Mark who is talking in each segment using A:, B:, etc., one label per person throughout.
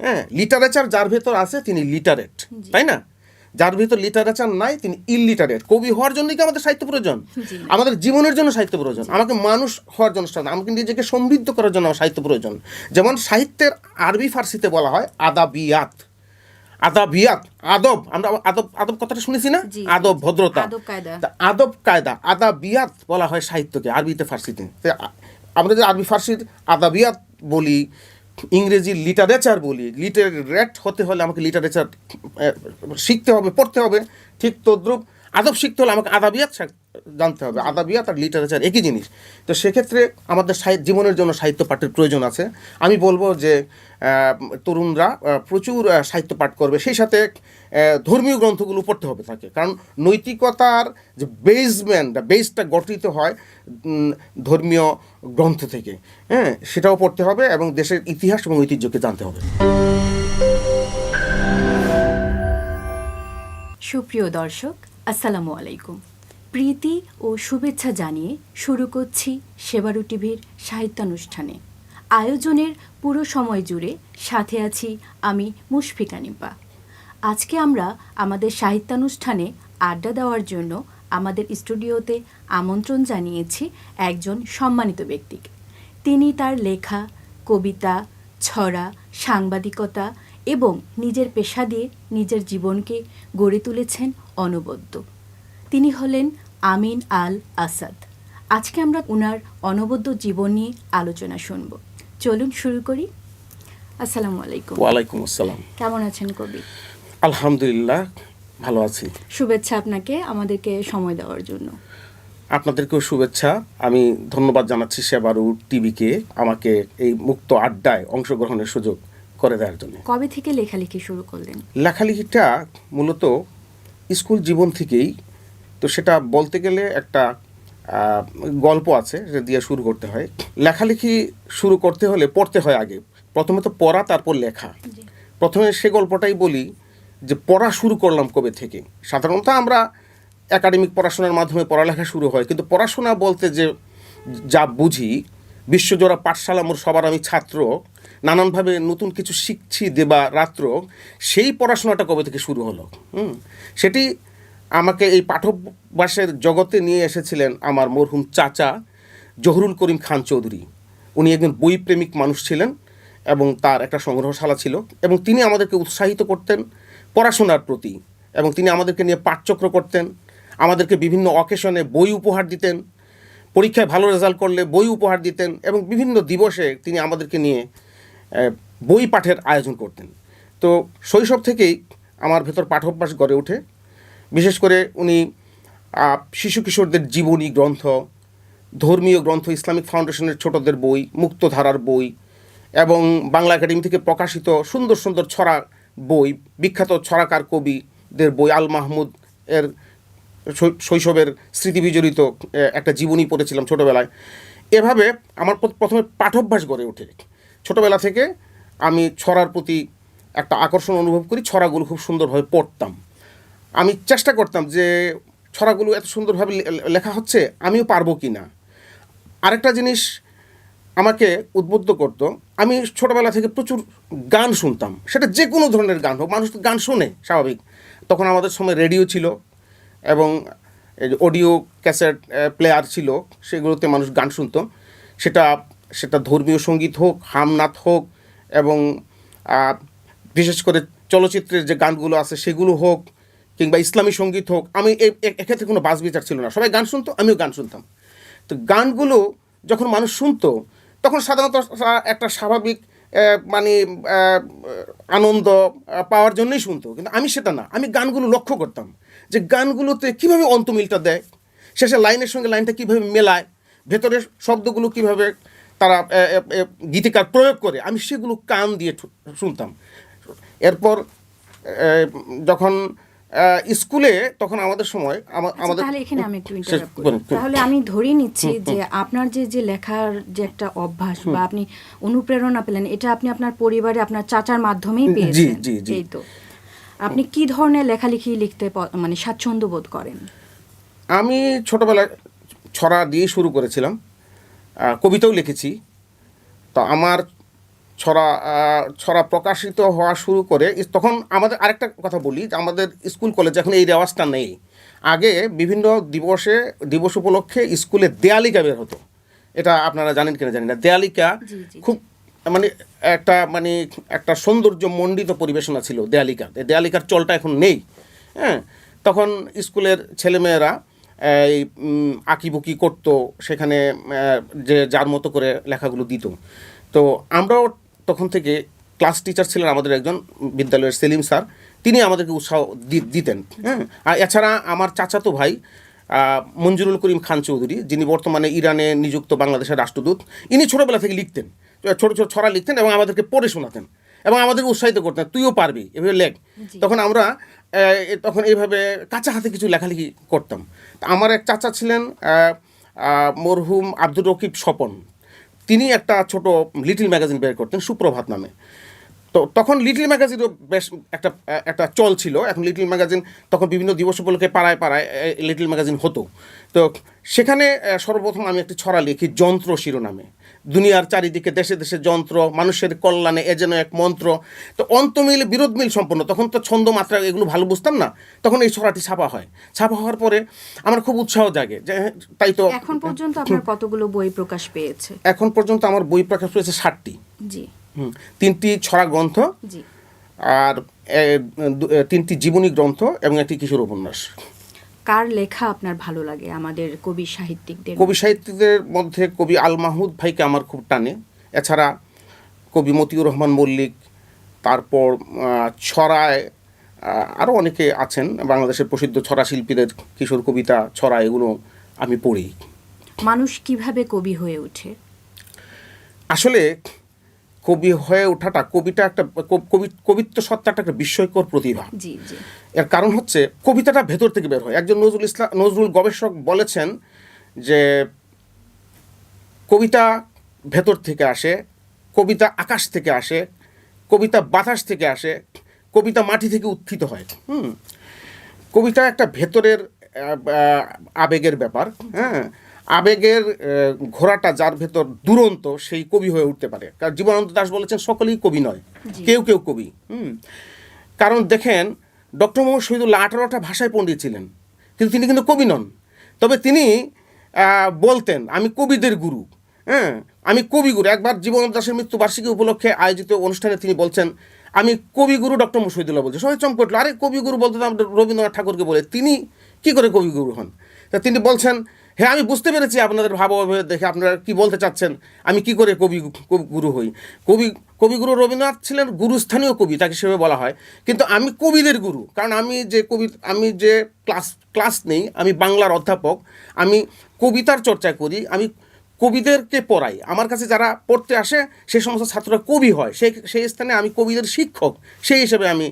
A: হ্যাঁ, লিটারেচার যার ভেতর আছে তিনি লিটারেট, তাই না? যার ভিতর লিটারেচার নাই তিনি ইললিটারেট। কবি হওয়ার জন্যই কি আমাদের সাহিত্য প্রয়োজন? আমাদের জীবনের জন্য সাহিত্য প্রয়োজন, আমাকে মানুষ হওয়ার জন্য, আমাকে নিজেকে সমৃদ্ধ করার জন্য আমার সাহিত্য প্রয়োজন। যেমন সাহিত্যের আরবি ফার্সিতে বলা হয় আদাবিয়াত। আদাবিয়াত আদব, আমরা আদব আদব কথাটা শুনেছি না? আদব ভদ্রতা, আদব কায়দা। আদাবিয়াত বলা হয় সাহিত্যকে আরবিতে ফার্সিতে। আমরা যে আরবি ফার্সির আদাবিয়াত বলি, ইংরেজি লিটারেচার বলি, লিটারেট হতে হলে আমাকে লিটারেচার শিখতে হবে, পড়তে হবে। ঠিক তদ্রূপ আদব শিখতে হলে আমাকে আদাবিয়াত জানতে হবে। আদাবিয়াত আর লিটারেচার একই জিনিস। তো সেক্ষেত্রে আমাদের জীবনের জন্য সাহিত্য পাঠের প্রয়োজন আছে। আমি বলবো যে তরুণরা প্রচুর সাহিত্য পাঠ করবে, সেই সাথে ধর্মীয় গ্রন্থগুলো পড়তে হবে তাকে। কারণ নৈতিকতার যে বেসটা গঠিত হয় ধর্মীয় গ্রন্থ থেকে, হ্যাঁ, সেটাও পড়তে হবে এবং দেশের ইতিহাস এবং ঐতিহ্যকে জানতে হবে।
B: সুপ্রিয় দর্শক, আসসালামু আলাইকুম। প্রীতি ও শুভেচ্ছা জানিয়ে শুরু করছি সেবারু টিভির সাহিত্যানুষ্ঠানে। আয়োজনের পুরো সময় জুড়ে সাথে আছি আমি মুশফিকা নিপা। আজকে আমরা আমাদের সাহিত্যানুষ্ঠানে আড্ডা দেওয়ার জন্য আমাদের স্টুডিওতে আমন্ত্রণ জানিয়েছি একজন সম্মানিত ব্যক্তিকে। তিনি তার লেখা, কবিতা, ছড়া, সাংবাদিকতা এবং নিজের পেশা দিয়ে নিজের জীবনকে গড়ে তুলেছেন অনবদ্য। তিনি হলেন আমিন আল আসাদ। আজকে আমরা ওনার অনবদ্য জীবন নিয়ে আলোচনা শুনব। চলুন শুরু করি। আসসালামু আলাইকুম।
A: ওয়ালাইকুম আসসালাম।
B: কেমন আছেন কবি?
A: আলহামদুলিল্লাহ, ভালো আছি।
B: শুভেচ্ছা আপনাকে আমাদেরকে সময় দেওয়ার জন্য।
A: আপনাদেরকেও শুভেচ্ছা। আমি ধন্যবাদ জানাচ্ছি সেবারু টিভিকে আমাকে এই মুক্ত আড্ডায় অংশগ্রহণের সুযোগ করে দেওয়ার জন্য।
B: কবে থেকে লেখালেখি শুরু করলেন?
A: লেখালেখিটা মূলত স্কুল জীবন থেকেই। তো সেটা বলতে গেলে একটা গল্প আছে, যেটা দিয়ে শুরু করতে হয়। লেখালেখি শুরু করতে হলে পড়তে হয় আগে। প্রথমে তো পড়া, তারপর লেখা। প্রথমে সে গল্পটাই বলি যে পড়া শুরু করলাম কবে থেকে। সাধারণত আমরা একাডেমিক পড়াশোনার মাধ্যমে পড়ালেখা শুরু হয়, কিন্তু পড়াশোনা বলতে যে যা বুঝি, বিশ্বজোড়া পাঠশালা মোর সবার আমি ছাত্র, নানানভাবে নতুন কিছু শিখছি দেবা রাত্র, সেই পড়াশোনাটা কবে থেকে শুরু হলো। সেটি আমাকে এই পাঠ্যাভ্যাসের জগতে নিয়ে এসেছিলেন আমার মরহুম চাচা জহুরুল করিম খান চৌধুরী। উনি একজন বইপ্রেমিক মানুষ ছিলেন এবং তার একটা সংগ্রহশালা ছিল, এবং তিনি আমাদেরকে উৎসাহিত করতেন পড়াশোনার প্রতি, এবং তিনি আমাদেরকে নিয়ে পাঠচক্র করতেন, আমাদেরকে বিভিন্ন অকেশনে বই উপহার দিতেন, পরীক্ষায় ভালো রেজাল্ট করলে বই উপহার দিতেন, এবং বিভিন্ন দিবসে তিনি আমাদেরকে নিয়ে বই পাঠের আয়োজন করতেন। তো শৈশব থেকেই আমার ভেতর পাঠ্যাভ্যাস গড়ে ওঠে। বিশেষ করে উনি শিশু কিশোরদের জীবনী গ্রন্থ, ধর্মীয় গ্রন্থ, ইসলামিক ফাউন্ডেশনের ছোটদের বই, মুক্তধারার বই, এবং বাংলা একাডেমি থেকে প্রকাশিত সুন্দর সুন্দর ছড়া বই, বিখ্যাত ছড়াকার কবিদের বই, আল মাহমুদ এর শৈশবের স্মৃতিবিজড়িত একটা জীবনী পড়েছিলাম ছোটোবেলায়। এভাবে আমার প্রথমে পাঠ্যাভ্যাস গড়ে ওঠে। ছোটোবেলা থেকে আমি ছড়ার প্রতি একটা আকর্ষণ অনুভব করি, ছড়াগুলো খুব সুন্দরভাবে পড়তাম। আমি চেষ্টা করতাম যে ছড়াগুলো এত সুন্দরভাবে লেখা হচ্ছে, আমিও পারবো কি না। আরেকটা জিনিস আমাকে উদ্বুদ্ধ করতো, আমি ছোটোবেলা থেকে প্রচুর গান শুনতাম, সেটা যে কোনো ধরনের গান হোক। মানুষ গান শোনে স্বাভাবিক, তখন আমাদের সময় রেডিও ছিল এবং অডিও ক্যাসেট প্লেয়ার ছিল, সেগুলোতে মানুষ গান শুনতো। সেটা ধর্মীয় সঙ্গীত হোক, হামনাথ হোক, এবং বিশেষ করে চলচ্চিত্রের যে গানগুলো আছে সেগুলো হোক, কিংবা ইসলামী সঙ্গীত হোক। আমি এক্ষেত্রে কোনো বাছ বিচার ছিল না, সবাই গান শুনতো, আমিও গান শুনতাম। তো গানগুলো যখন মানুষ শুনতো তখন সাধারণত একটা স্বাভাবিক আনন্দ পাওয়ার জন্যই শুনতো, কিন্তু আমি সেটা না। আমি গানগুলো লক্ষ্য করতাম যে গানগুলোতে কীভাবে অন্তমিলটা দেয়, শেষে লাইনের সঙ্গে লাইনটা কীভাবে মেলায়, ভেতরের শব্দগুলো কীভাবে তারা গীতিকার প্রয়োগ করে, আমি সেগুলো কান দিয়ে শুনতাম। এরপর যখন স্কুলে, তখন আমাদের সময় আমাদের,
B: তাহলে এখানে আমি একটু ইন্টারাপ্ট করি। তাহলে আমি ধরে নিচ্ছি যে আপনার যে লেখার যে একটা অভ্যাস বা আপনি অনুপ্রেরণা পেলেন, এটা আপনি আপনার পরিবারে আপনার চাচার মাধ্যমেই পেয়েছেন। এই তো আপনি কি ধরনের লেখালেখি লিখতে মানে স্বাচ্ছন্দ্য বোধ করেন?
A: আমি ছোটবেলায় ছড়া দিয়ে শুরু করেছিলাম, কবিতাও লিখেছি। তো আমার ছড়া প্রকাশিত হওয়া শুরু করে তখন আমাদের আরেকটা কথা বলি যে আমাদের স্কুল কলেজ এখন এই রেওয়াজটা নেই। আগে বিভিন্ন দিবস উপলক্ষে স্কুলে দেয়ালিকা বের হতো, এটা আপনারা জানেন কিনা জানি না। দেয়ালিকা খুব একটা সৌন্দর্য মণ্ডিত পরিবেশনা ছিল দেয়ালিকার চলটা এখন নেই। হ্যাঁ, তখন স্কুলের ছেলেমেয়েরা এই আঁকিবুকি করতো, সেখানে যে যার মতো করে লেখাগুলো দিত। তো আমরাও তখন থেকে, ক্লাস টিচার ছিলেন আমাদের একজন বিদ্যালয়ের সেলিম স্যার, তিনি আমাদেরকে উৎসাহ দিতেন। হ্যাঁ, আর এছাড়া আমার চাচাতো ভাই মঞ্জুরুল করিম খান চৌধুরী, যিনি বর্তমানে ইরানে নিযুক্ত বাংলাদেশের রাষ্ট্রদূত, ইনি ছোটোবেলা থেকে লিখতেন, ছোটো ছোটো ছড়া লিখতেন এবং আমাদেরকে পড়ে শোনাতেন এবং আমাদেরকে উৎসাহিত করতেন, তুইও পারবি, এভাবে লেখ। তখন আমরা এইভাবে কাঁচা হাতে কিছু লেখালেখি করতাম। আমার এক চাচা ছিলেন মরহুম আব্দুর রকিব স্বপন, তিনি একটা ছোট লিটল ম্যাগাজিন বের করতেন সুপ্রভাত নামে। তো তখন লিটল ম্যাগাজিনও বেশ একটা চল ছিল। এখন লিটল ম্যাগাজিন তখন বিভিন্ন দিবস উপলক্ষে পাড়ায় লিটল ম্যাগাজিন হতো। তো সেখানে সর্বপ্রথম আমি একটি ছড়া লিখি যন্ত্র শিরোনামে। দুনিয়ার চারিদিকে দেশে দেশে যন্ত্র, মানুষের কল্যাণে এ যেন এক মন্ত্র। তো অন্তমিল বিরোধ মিল সম্পন্ন, তখন তো ছন্দ মাত্রা এগুলো ভালো বুঝতাম না। তখন এই ছড়াটি ছাপা হয়। ছাপা হওয়ার পরে আমার খুব উৎসাহ জাগে যে তাই তো।
B: এখন পর্যন্ত আপনার কতগুলো বই প্রকাশ পেয়েছে?
A: এখন পর্যন্ত আমার বই প্রকাশ পেয়েছে 60টি।
B: জি।
A: 3টি ছড়া গ্রন্থ, আর 3টি জীবনী গ্রন্থ এবং একটি কিশোর উপন্যাস।
B: কার লেখা আপনার ভালো লাগে আমাদের কবি সাহিত্যিকদের?
A: কবি সাহিত্যিকদের মধ্যে কবি আল মাহমুদ ভাইকে আমার খুব টানে। এছাড়া কবি মতিউর রহমান মল্লিক, তারপর ছড়ায় আরও অনেকে আছেন বাংলাদেশের প্রসিদ্ধ ছড়া শিল্পীদের কিশোর কবিতা, ছড়া, এগুলো আমি পড়ি।
B: মানুষ কিভাবে কবি হয়ে ওঠে?
A: আসলে কবি হয়ে ওঠাটা, কবিতা একটা কবিত্ব সত্তাটা একটা বিস্ময়কর প্রতিভা।
B: জি জি।
A: এর কারণ হচ্ছে কবিতাটা ভেতর থেকে বের হয়। একজন নজরুল গবেষক বলেছেন যে কবিতা ভেতর থেকে আসে, কবিতা আকাশ থেকে আসে, কবিতা বাতাস থেকে আসে, কবিতা মাটি থেকে উত্থিত হয়। কবিতা একটা ভেতরের আবেগের ব্যাপার। হ্যাঁ, আবেগের ঘোড়াটা যার ভেতর দুরন্ত, সেই কবি হয়ে উঠতে পারে। কারণ জীবনানন্দ দাশ বলেছেন সকলেই কবি নয়, কেউ কেউ কবি। কারণ দেখেন, ডক্টর মোহাম্মদ শহীদুল্লাহ 18টা ভাষায় পণ্ডিত ছিলেন, কিন্তু তিনি কিন্তু কবি নন। তবে তিনি বলতেন আমি কবিদের গুরু। হ্যাঁ, আমি কবিগুরু। একবার জীবনানন্দ দাশের মৃত্যুবার্ষিকী উপলক্ষে আয়োজিত অনুষ্ঠানে তিনি বলছেন আমি কবিগুরু ডক্টর মোহাম্মদ শহীদুল্লাহ বলছে। সবাই চমকে উঠল, আরে কবিগুরু বলতে তো আমাদের রবীন্দ্রনাথ ঠাকুরকে বলে, তিনি কি করে কবিগুরু হন? তা তিনি বলছেন, হ্যাঁ আমি বুঝতে পেরেছি আপনাদের ভাবাভাবে দেখে আপনারা কি বলতে চাচ্ছেন, আমি কি করে কবিগুরু হই। কবিগুরু রবীন্দ্রনাথ ছিলেন গুরুস্থানীয় কবি, তাকে সেভাবে বলা হয়। কিন্তু আমি কবিদের গুরু, কারণ আমি যে ক্লাস নেই, আমি বাংলার অধ্যাপক, আমি কবিতার চর্চা করি, আমি কবিদেরকে পড়াই। আমার কাছে যারা পড়তে আসে সেই সমস্ত ছাত্ররা কবি হয়, সেই স্থানে আমি কবিদের শিক্ষক, সেই হিসেবে আমি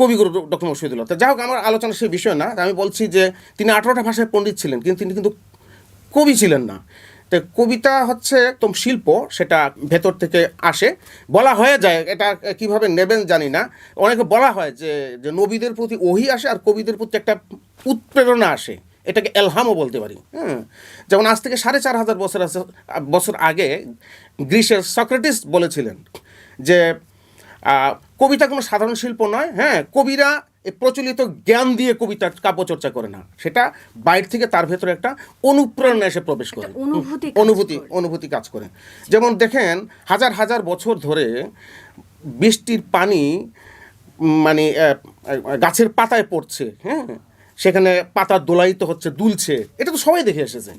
A: কবিগুরু ডক্টর মোহাম্মদ শহীদুল্লাহ। তো যাই হোক, আমার আলোচনা সেই বিষয় না। আমি বলছি যে তিনি 18টা ভাষায় পণ্ডিত ছিলেন, কিন্তু তিনি কিন্তু কবি ছিলেন না। তো কবিতা হচ্ছে একদম শিল্প, সেটা ভেতর থেকে আসে। বলা হয়ে যায়, এটা কিভাবে নেবেন জানি না, অনেকে বলা হয় যে নবীদের প্রতি ওহী আসে আর কবিদের প্রতি একটা উৎপ্রেরণা আসে, এটাকে এলহামও বলতে পারি। যেমন আজ থেকে 4500 বছর আগে গ্রিসের সক্রেটিস বলেছিলেন যে কবিতা কোনো সাধারণ শিল্প নয়। হ্যাঁ, কবিরা প্রচলিত জ্ঞান দিয়ে কবিতা কাব্যচর্চা করে না, সেটা বাইরে থেকে তার ভেতরে একটা অনুপ্রেরণা এসে প্রবেশ করে, অনুভূতি কাজ করে। যেমন দেখেন, হাজার হাজার বছর ধরে বৃষ্টির পানি মানে গাছের পাতায় পড়ছে, হ্যাঁ, সেখানে পাতা দোলায়িত হচ্ছে, দুলছে, এটা তো সবাই দেখে এসেছে।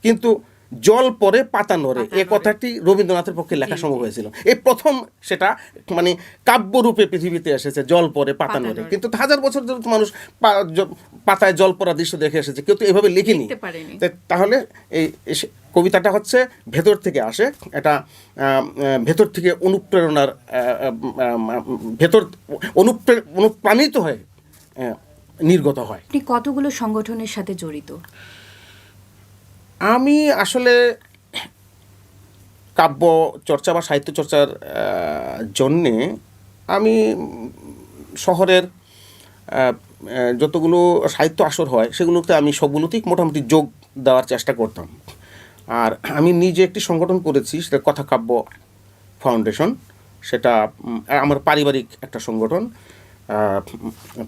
A: কিন্তু জল পরে পাতা নড়ে, এ কথাটি রবীন্দ্রনাথের পক্ষে লেখা সম্ভব হয়েছিল। এই প্রথম সেটা মানে কাব্যরূপে পৃথিবীতে এসেছে, জল পরে পাতা নড়ে। কিন্তু হাজার বছর ধরে মানুষ পাতায় জল পড়া দৃশ্য দেখে এসেছে, কেউ তো এভাবে লিখিনি। তাহলে এই কবিতাটা হচ্ছে ভেতর থেকে আসে, এটা ভেতর থেকে অনুপ্রেরণার অনুপ্রাণিত হয়ে নির্গত হয়।
B: আপনি কতগুলো সংগঠনের সাথে জড়িত?
A: আমি আসলে কাব্য চর্চা বা সাহিত্য চর্চার জন্যে আমি শহরের যতগুলো সাহিত্য আসর হয় সেগুলোতে আমি সবগুলোতেই মোটামুটি যোগ দেওয়ার চেষ্টা করতাম। আর আমি নিজে একটি সংগঠন করেছি, সেটা কথা কাব্য ফাউন্ডেশন, সেটা আমার পারিবারিক একটা সংগঠন।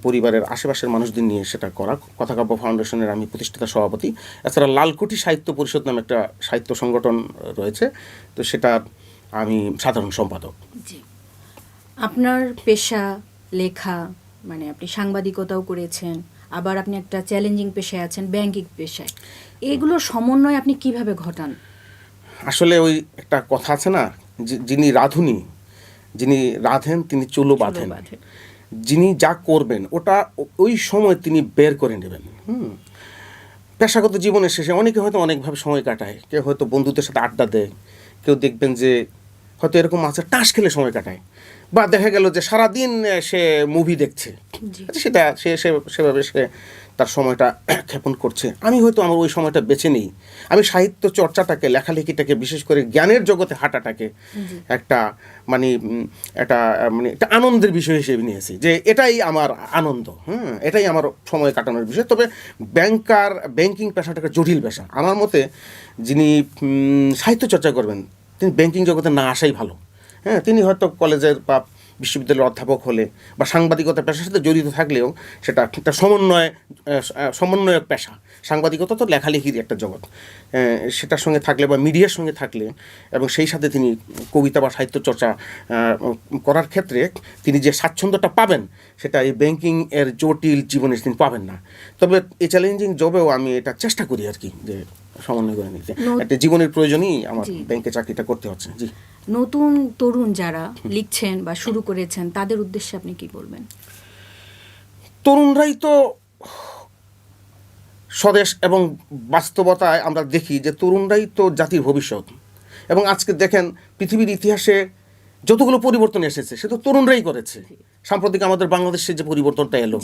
A: পরিবারের আশেপাশের মানুষদের নিয়ে সেটা করা। কথাকাব্য ফাউন্ডেশনের আমি প্রতিষ্ঠাতা সভাপতি। এছাড়া লালকুঠি সাহিত্য পরিষদ নামে একটা সাহিত্য সংগঠন রয়েছে, তো সেটা আমি সাধারণ সম্পাদক।
B: জি, আপনার পেশা লেখা, মানে আপনি সাংবাদিকতাও করেছেন, আবার আপনি একটা চ্যালেঞ্জিং পেশায় আছেন, ব্যাংকিং পেশায়। এগুলোর সমন্বয় আপনি কিভাবে ঘটান?
A: আসলে ওই একটা কথা আছে না, যিনি রাঁধুনি, যিনি রাঁধেন তিনি চুলো বাঁধেন। যিনি যা করবেন ওটা ওই সময় তিনি বের করে নেবেন। পেশাগত জীবনের শেষে অনেকে হয়তো অনেকভাবে সময় কাটায়, কেউ হয়তো বন্ধুদের সাথে আড্ডা দেয়, কেউ দেখবেন যে হয়তো এরকম আছে টাস খেলে সময় কাটায়, বা দেখা গেল যে সারাদিন সে মুভি দেখছে, সেটা সেভাবে সে তার সময়টা ক্ষেপণ করছে। আমি হয়তো আমার ওই সময়টা বেছে নিই, আমি সাহিত্য চর্চাটাকে, লেখালেখিটাকে, বিশেষ করে জ্ঞানের জগতে হাঁটাটাকে একটা একটা আনন্দের বিষয় হিসেবে নিয়েছি, যে এটাই আমার আনন্দ, এটাই আমার সময় কাটানোর বিষয়। তবে ব্যাংকিং পেশাটা একটা জটিল পেশা। আমার মতে যিনি সাহিত্য চর্চা করবেন তিনি ব্যাংকিং জগতে না আসাই ভালো। তিনি হয়তো কলেজের বা বিশ্ববিদ্যালয়ের অধ্যাপক হলে বা সাংবাদিকতা পেশার সাথে জড়িত থাকলেও সেটা একটা সমন্বয়ক পেশা। সাংবাদিকতা তো লেখালেখির একটা জগৎ, সেটার সঙ্গে থাকলে বা মিডিয়ার সঙ্গে থাকলে, এবং সেই সাথে তিনি কবিতা বা সাহিত্য চর্চা করার ক্ষেত্রে তিনি যে স্বাচ্ছন্দ্যটা পাবেন সেটা এই ব্যাংকিং এর জটিল জীবনে তিনি পাবেন না। তবে এই চ্যালেঞ্জিং জবেও আমি এটা চেষ্টা করি আর কি, যে সমন্বয় করে নিতে। একটা জীবনের প্রয়োজনই আমার ব্যাংকে চাকরিটা করতে হচ্ছে। জি,
B: নতুন তরুণ যারা লিখছেন বা শুরু করেছেন তাদের উদ্দেশ্যে আপনি কি বলবেন?
A: তরুণরাই তো স্বদেশ এবং বাস্তবতায় আমরা দেখি যে তরুণরাই তো জাতির ভবিষ্যৎ। এবং আজকে দেখেন পৃথিবীর ইতিহাসে যতগুলো পরিবর্তন এসেছে সে তো তরুণরাই করেছে। সাম্প্রতিক আমাদের বাংলাদেশে যে পরিবর্তনটা এলো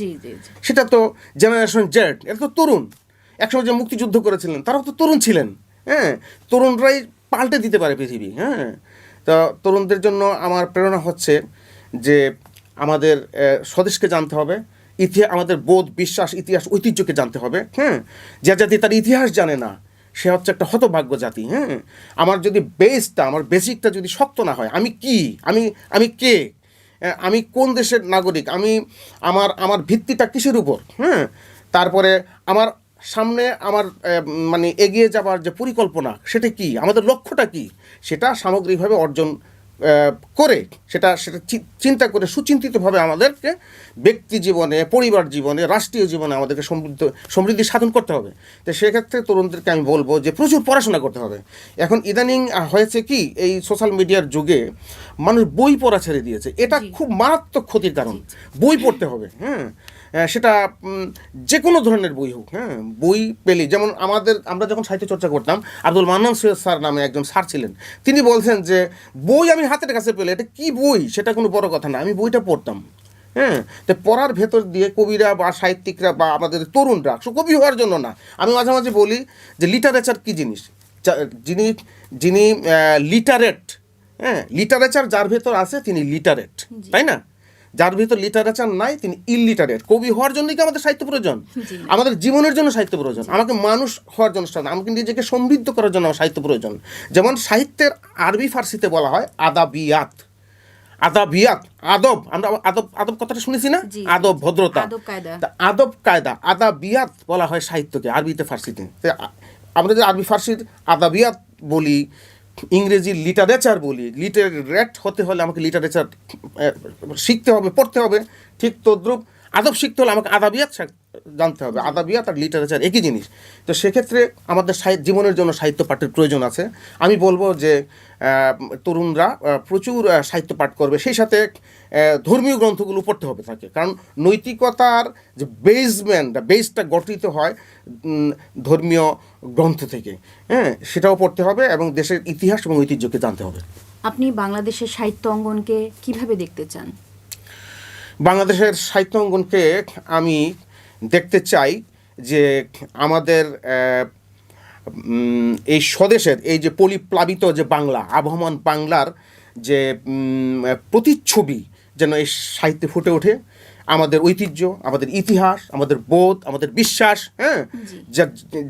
A: সেটা তো জেনারেশন জেড, এটা তো তরুণ। একসময় যে মুক্তিযুদ্ধ করেছিলেন তারাও তো তরুণ ছিলেন। তরুণরাই পাল্টে দিতে পারে পৃথিবী। তো তরুণদের জন্য আমার প্রেরণা হচ্ছে যে আমাদের স্বদেশকে জানতে হবে, আমাদের বোধ, বিশ্বাস, ইতিহাস, ঐতিহ্যকে জানতে হবে। যে জাতি তার ইতিহাস জানে না সে হচ্ছে একটা হতভাগ্য জাতি। আমার যদি আমার বেসিকটা যদি শক্ত না হয়, আমি কি, আমি কে, আমি কোন দেশের নাগরিক, আমার ভিত্তিটা কিসের উপর, তারপরে আমার সামনে আমার এগিয়ে যাবার যে পরিকল্পনা সেটা কি, আমাদের লক্ষ্যটা কি, সেটা সামগ্রিকভাবে অর্জন করে সেটা চিন্তা করে সুচিন্তিতভাবে আমাদেরকে ব্যক্তি জীবনে, পরিবার জীবনে, রাষ্ট্রীয় জীবনে আমাদেরকে সমৃদ্ধি সাধন করতে হবে। তো সেক্ষেত্রে তরুণদেরকে আমি বলবো যে প্রচুর পড়াশোনা করতে হবে। এখন ইদানিং হয়েছে কি, এই সোশ্যাল মিডিয়ার যুগে মানুষ বই পড়া ছেড়ে দিয়েছে। এটা খুব মারাত্মক ক্ষতির কারণ। বই পড়তে হবে, সেটা যে কোনো ধরনের বই হোক। বই পেলে, যেমন আমরা যখন সাহিত্য চর্চা করতাম, আব্দুল মান্নান সৈয়দ স্যার নামে একজন স্যার ছিলেন, তিনি বলছেন যে বই আমি হাতের কাছে পেলে এটা কি বই সেটা কোনো বড় কথা না, আমি বইটা পড়তাম। তো পড়ার ভেতর দিয়ে কবিরা বা সাহিত্যিকরা বা আমাদের তরুণরা, কবি হওয়ার জন্য না, আমি মাঝে মাঝে বলি যে লিটারেচার কী জিনিস, যিনি লিটারেট, লিটারেচার যার ভেতর আছে তিনি লিটারেট, তাই না? যার ভিতর লিটারেচার নাই তিনি ইললিটারেট। কবি হওয়ার জন্যই কি আমাদের সাহিত্য প্রয়োজন? আমাদের জীবনের জন্য সাহিত্য প্রয়োজন, আমাকে মানুষ হওয়ার জন্য, আমাকে নিজেকে সমৃদ্ধ করার জন্য আমার সাহিত্য প্রয়োজন। যেমন সাহিত্যের আরবি ফার্সিতে বলা হয় আদাবিয়াত। আদব, আমরা আদব কথাটা শুনেছি না, আদব ভদ্রতা, আদব কায়দা, আদাবিয়াত বলা হয় সাহিত্যকে আরবিতে ফার্সিতে। আমরা যে আরবি ফার্সির আদাবিয়াত বলি, ইংরেজি লিটারেচার বলি, লিটারেট হতে হলে আমাকে লিটারেচার শিখতে হবে, পড়তে হবে। ঠিক তদ্রূপ আদব শিখতে হলে আমাকে আদাবিয়াত জানতে হবে। আদাবিয়াত আর লিটারেচার একই জিনিস। তো সেক্ষেত্রে আমাদের জীবনের জন্য সাহিত্য পাঠের প্রয়োজন আছে। আমি বলবো যে তরুণরা প্রচুর সাহিত্য পাঠ করবে, সেই সাথে ধর্মীয় গ্রন্থগুলো পড়তে হবে তাকে, কারণ নৈতিকতার যে বেসটা গঠিত হয় ধর্মীয় গ্রন্থ থেকে। সেটাও পড়তে হবে এবং দেশের ইতিহাস এবং ঐতিহ্যকে জানতে হবে।
B: আপনি বাংলাদেশের সাহিত্য অঙ্গনকে কিভাবে দেখতে চান?
A: বাংলাদেশের সাহিত্য অঙ্গনকে আমি দেখতে চাই যে আমাদের এই স্বদেশের এই যে পরিপ্লাবিত যে বাংলা, আবহমান বাংলার যে প্রতিচ্ছবি যেন এই সাহিত্যে ফুটে ওঠে। আমাদের ঐতিহ্য, আমাদের ইতিহাস, আমাদের বোধ, আমাদের বিশ্বাস,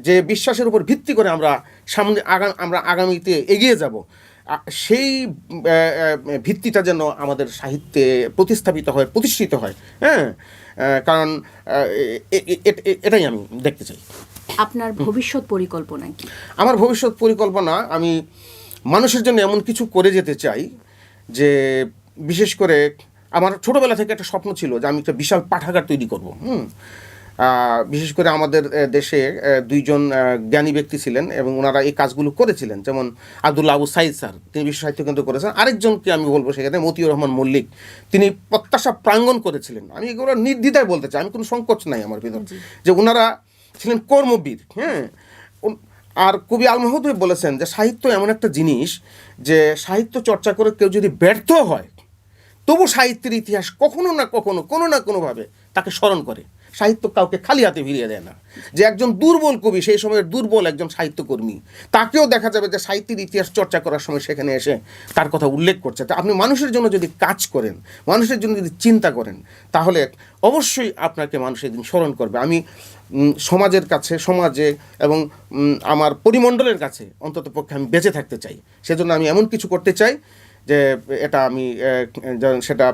A: যে বিশ্বাসের উপর ভিত্তি করে আমরা আগামীতে এগিয়ে যাব, সেই ভিত্তিটা যেন আমাদের সাহিত্যে প্রতিস্থাপিত হয়, প্রতিষ্ঠিত হয়। হ্যাঁ, কারণ এটাই আমি দেখতে চাই।
B: আপনার ভবিষ্যৎ পরিকল্পনা কি?
A: আমার ভবিষ্যৎ পরিকল্পনা, আমি মানুষের জন্য এমন কিছু করে যেতে চাই যে, বিশেষ করে আমার ছোটোবেলা থেকে একটা স্বপ্ন ছিল যে আমি একটা বিশাল পাঠাগার তৈরি করব। বিশেষ করে আমাদের দেশে দুইজন জ্ঞানী ব্যক্তি ছিলেন এবং ওনারা এই কাজগুলো করেছিলেন, যেমন আব্দুল্লাহ আবু সাইদ স্যার, তিনি বিশ্ব সাহিত্য কেন্দ্র করেছেন। আরেকজনকে আমি বলবো সেখানে মতিউর রহমান মল্লিক, তিনি প্রত্যাশা প্রাঙ্গণ করেছিলেন। আমি এগুলো নির্দ্বিধায় বলতে চাই, আমি কোনো সংকোচ নাই আমার ভিতর, যে ওনারা ছিলেন কর্মবীর। হ্যাঁ, আর কবি আল মাহমুদ বলেছেন যে সাহিত্য এমন একটা জিনিস যে সাহিত্য চর্চা করে কেউ যদি ব্যর্থ হয়, তবু সাহিত্যের ইতিহাস কখনো না কখনো কোনো না কোনোভাবে তাকে স্মরণ করে। সাহিত্য কাউকে খালি হাতে ফিরিয়ে দেয় না। যে একজন দুর্বল কবি, সেই সময়ের দুর্বল একজন সাহিত্যকর্মী, তাকেও দেখা যাবে যে সাহিত্যের ইতিহাস চর্চা করার সময় সেখানে এসে তার কথা উল্লেখ করছে। তা আপনি মানুষের জন্য যদি কাজ করেন, মানুষের জন্য যদি চিন্তা করেন, তাহলে অবশ্যই আপনাকে মানুষ এদিন স্মরণ করবে। আমি সমাজের কাছে, সমাজে এবং আমার পরিমণ্ডলের কাছে অন্তত পক্ষে আমি বেঁচে থাকতে চাই। সেজন্য আমি এমন কিছু করতে চাই যে এটা আমি সেটা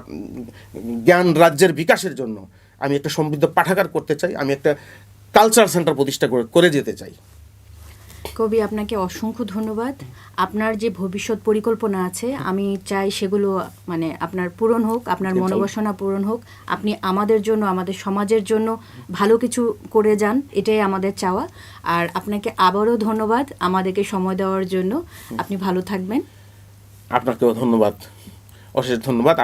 A: জ্ঞান রাজ্যের বিকাশের জন্য আমি একটা সমৃদ্ধ পাঠাগার করতে চাই, আমি একটা কালচার সেন্টার প্রতিষ্ঠা করে যেতে চাই।
B: কবি, আপনাকে অসংখ্য ধন্যবাদ। আপনার যে ভবিষ্যৎ পরিকল্পনা আছে, আমি চাই সেগুলো মানে আপনার পূরণ হোক, আপনার মনোবাসনা পূরণ হোক। আপনি আমাদের জন্য, আমাদের সমাজের জন্য ভালো কিছু করে যান, এটাই আমাদের চাওয়া। আর আপনাকে আবারও ধন্যবাদ আমাদেরকে সময় দেওয়ার জন্য। আপনি ভালো থাকবেন।
A: আপনাকেও ধন্যবাদ, অশেষ ধন্যবাদ।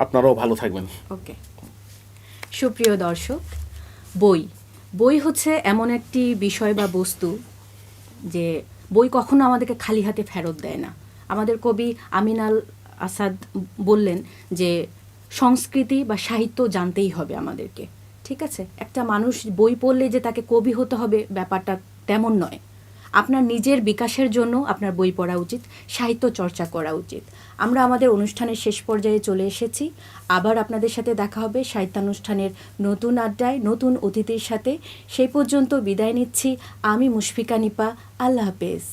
A: আপনারাও ভালো থাকবেন।
B: ওকে। সুপ্রিয় দর্শক, বই হচ্ছে এমন একটি বিষয় বা বস্তু যে বই কখনো আমাদেরকে খালি হাতে ফেরত দেয় না। আমাদের কবি আমিন আল আসাদ বললেন যে সংস্কৃতি বা সাহিত্য জানতেই হবে আমাদেরকে। ঠিক আছে, একটা মানুষ বই পড়লে যে তাকে কবি হতে হবে, ব্যাপারটা তেমন নয়। আপনার নিজের বিকাশের জন্য আপনার বই পড়া উচিত, সাহিত্য চর্চা করা উচিত। আমরা আমাদের অনুষ্ঠানের শেষ পর্যায়ে চলে এসেছি। আবার আপনাদের সাথে দেখা হবে সাহিত্যানুষ্ঠানের নতুন আড্ডায়, নতুন অতিথির সাথে। সেই পর্যন্ত বিদায় নিচ্ছি আমি, মুশফিকা নিপা। আল্লাহ হাফেজ।